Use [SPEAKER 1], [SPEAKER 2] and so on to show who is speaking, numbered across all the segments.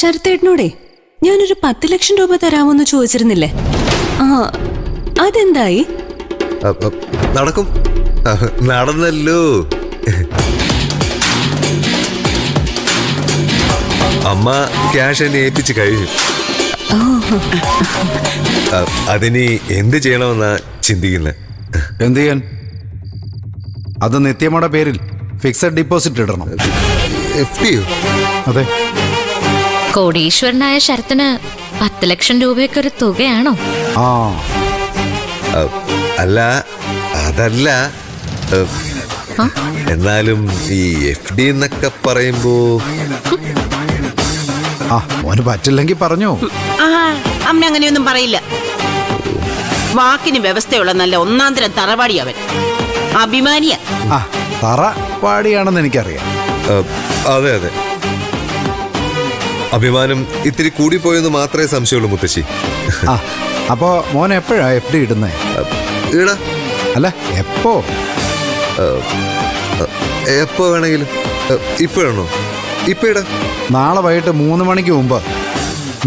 [SPEAKER 1] ശരത്തേട്ടനോടെ ഞാനൊരു 10 ലക്ഷം രൂപ തരാമെന്ന് ചോദിച്ചിരുന്നില്ലേ? ആ, അതെന്തായി?
[SPEAKER 2] നടക്കും. നടന്നല്ലോ. അമ്മ ക്യാഷ് എന്നെ ഏൽപ്പിച്ച് കഴിഞ്ഞു. അതിനി എന്ത് ചെയ്യണമെന്നാ ചിന്തിക്കുന്നത്.
[SPEAKER 3] എന്ത് ചെയ്യാൻ? അത് നിത്യമയുടെ പേരിൽ ഫിക്സഡ് ഡിപ്പോസിറ്റ് ഇടണം.
[SPEAKER 2] FD?
[SPEAKER 3] അതെ.
[SPEAKER 4] കോടീശ്വരനായ ശരത്തിന് 10 ലക്ഷം രൂപയൊക്കെ ഒരു തുകയാണോ?
[SPEAKER 3] ആ,
[SPEAKER 2] അല്ല, അതല്ല. എന്നാലും ഈ FD എന്നൊക്കെ പറയുമ്പോ
[SPEAKER 3] മോന് പറ്റില്ലെങ്കിൽ പറഞ്ഞോ.
[SPEAKER 5] അമ്മ അങ്ങനെയൊന്നും പറയില്ല. വാക്കിന് വ്യവസ്ഥയുള്ള നല്ല ഒന്നാന്തരം തറവാടി അവൻ. അഭിമാനിയ.
[SPEAKER 3] തറ പാടിയാണെന്ന് എനിക്കറിയാം.
[SPEAKER 2] അതെ അതെ, അഭിമാനം ഇത്തിരി കൂടിപ്പോയെന്ന് മാത്രമേ സംശയമുള്ളൂ മുത്തശ്ശി.
[SPEAKER 3] അപ്പോ മോൻ എപ്പോഴാ FD ഇടുന്നേ?
[SPEAKER 2] ഇടാ.
[SPEAKER 3] അല്ല, എപ്പോ?
[SPEAKER 2] എപ്പോ വേണമെങ്കിലും. ഇപ്പോഴാണോ? ഇപ്പൊ ഇടാ.
[SPEAKER 3] നാളെ വൈകിട്ട് 3 മണിക്ക് മുമ്പ്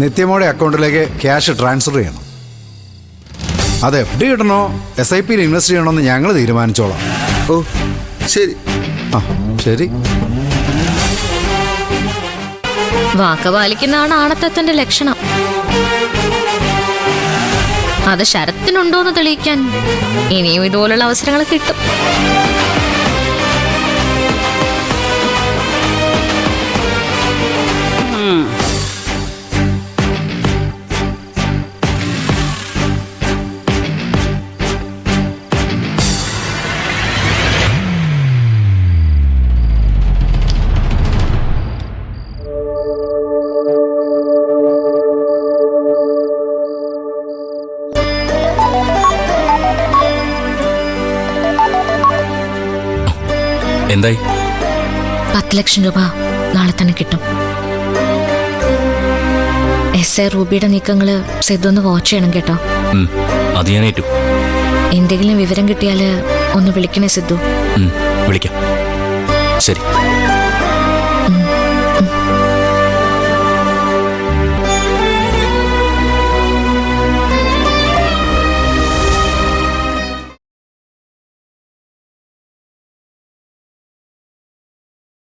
[SPEAKER 3] നിത്യമോടെ അക്കൗണ്ടിലേക്ക് ക്യാഷ് ട്രാൻസ്ഫർ ചെയ്യണം. അത് FD ഇടണോ SIP ഇൻവെസ്റ്റ് ചെയ്യണമെന്ന് ഞങ്ങൾ തീരുമാനിച്ചോളാം.
[SPEAKER 2] ഓ ശരി.
[SPEAKER 3] ശരി.
[SPEAKER 4] വാക്ക് പാലിക്കുന്നതാണ് ആണത്തത്തിന്റെ ലക്ഷണം. അത് ശരത്തിനുണ്ടോന്ന് തെളിയിക്കാൻ ഇനിയും ഇതുപോലുള്ള അവസരങ്ങൾ കിട്ടും.
[SPEAKER 6] എന്തായി?
[SPEAKER 4] 10 ലക്ഷം രൂപ നാളെ തന്നെ കിട്ടും. SI റൂബിയുടെ നീക്കങ്ങള് സിദ്ധു ഒന്ന് വാച്ച് ചെയ്യണം കേട്ടോ.
[SPEAKER 6] അത് ഞാൻ ഏറ്റു.
[SPEAKER 4] എന്തെങ്കിലും വിവരം കിട്ടിയാല് ഒന്ന് വിളിക്കണേ സിദ്ധു.
[SPEAKER 6] വിളിക്കാം. ശരി.